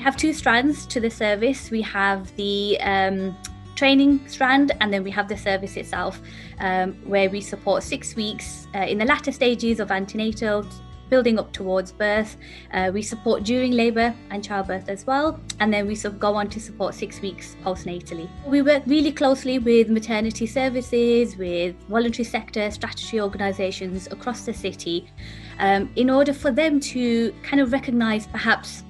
have two strands to the service. We have the training strand, and then we have the service itself, where we support 6 weeks in the latter stages of antenatal, building up towards birth. We support during labour and childbirth as well, and then we go on to support 6 weeks postnatally. We work really closely with maternity services, with voluntary sector statutory organisations across the city, in order for them to kind of recognise perhaps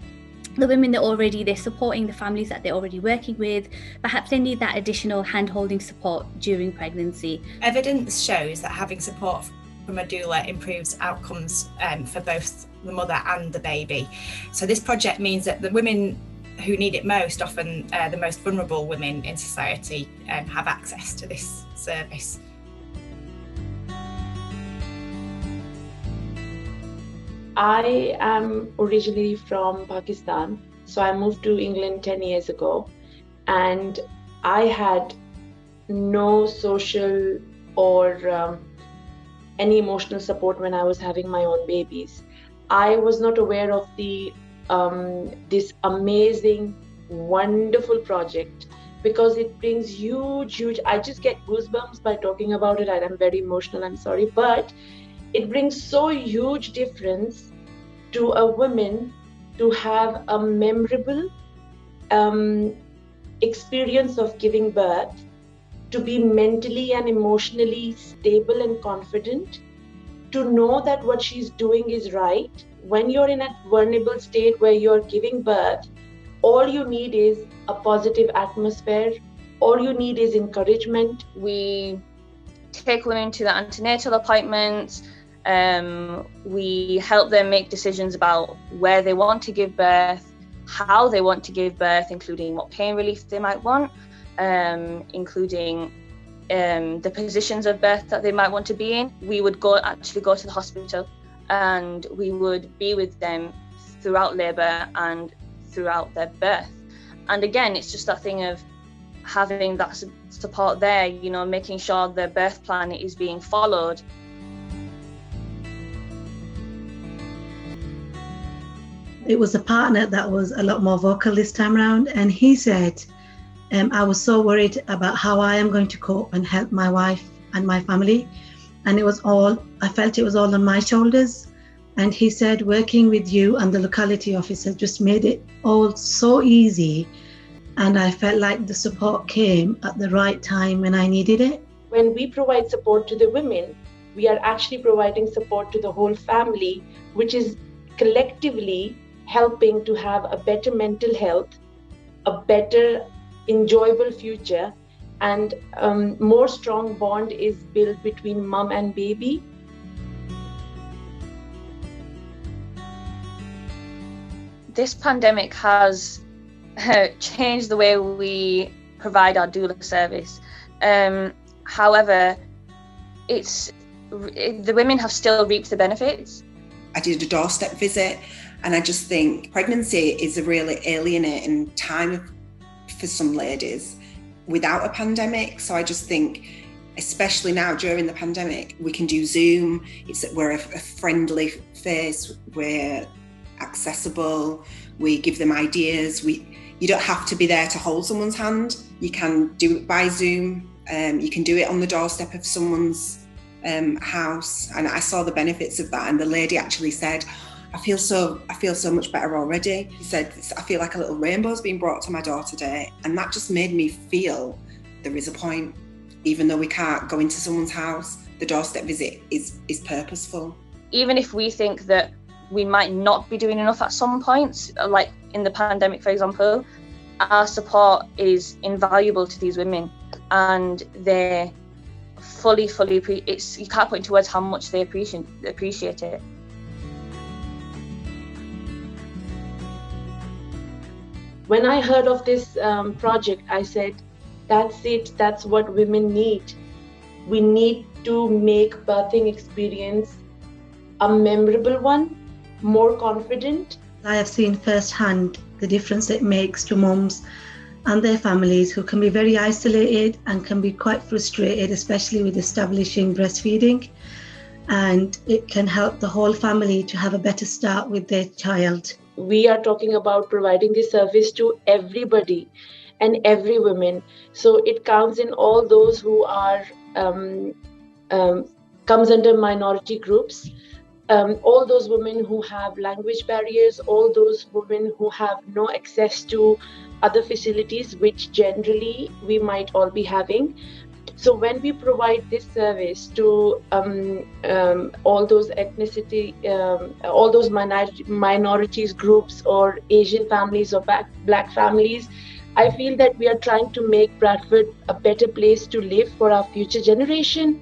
the women they're supporting, the families that they're already working with. Perhaps they need that additional hand-holding support during pregnancy. Evidence shows that having support from a doula improves outcomes for both the mother and the baby. So this project means that the women who need it most, often the most vulnerable women in society, have access to this service. I am originally from Pakistan, so I moved to England 10 years ago, and I had no social or any emotional support when I was having my own babies. I was not aware of this amazing, wonderful project, because it brings huge, I just get goosebumps by talking about it. I'm very emotional, I'm sorry, but it brings so huge difference to a woman to have a memorable experience of giving birth, to be mentally and emotionally stable and confident, to know that what she's doing is right. When you're in a vulnerable state where you're giving birth, all you need is a positive atmosphere. All you need is encouragement. We take women to the antenatal appointments. We help them make decisions about where they want to give birth, how they want to give birth, including what pain relief they might want, including the positions of birth that they might want to be in. We would go to the hospital, and we would be with them throughout labour and throughout their birth. And again, it's just that thing of having that support there, making sure their birth plan is being followed. It was a partner that was a lot more vocal this time around, and he said, I was so worried about how I am going to cope and help my wife and my family, and I felt it was all on my shoulders. And he said, working with you and the locality officer just made it all so easy, and I felt like the support came at the right time when I needed it. When we provide support to the women, we are actually providing support to the whole family, which is collectively helping to have a better mental health, a better enjoyable future, and more strong bond is built between mum and baby. This pandemic has changed the way we provide our doula service. However, the women have still reaped the benefits. I did a doorstep visit, and I just think pregnancy is a really alienating time for some ladies without a pandemic. So I just think, especially now during the pandemic, we can do Zoom. We're a friendly face, we're accessible, we give them ideas. You don't have to be there to hold someone's hand. You can do it by Zoom. You can do it on the doorstep of someone's house. And I saw the benefits of that. And the lady actually said, I feel so much better already. She said, I feel like a little rainbow's been brought to my door today. And that just made me feel there is a point. Even though we can't go into someone's house, the doorstep visit is purposeful. Even if we think that we might not be doing enough at some points, like in the pandemic, for example, our support is invaluable to these women, and they're fully, you can't put into words how much they appreciate it. When I heard of this project, I said, that's it, that's what women need. We need to make birthing experience a memorable one, more confident. I have seen firsthand the difference it makes to mums and their families, who can be very isolated and can be quite frustrated, especially with establishing breastfeeding. and it can help the whole family to have a better start with their child. We are talking about providing this service to everybody and every woman. So it counts in all those who are comes under minority groups, all those women who have language barriers, all those women who have no access to other facilities, which generally we might all be having. So when we provide this service to all those ethnicity, all those minorities groups, or Asian families, or Black families, I feel that we are trying to make Bradford a better place to live for our future generation.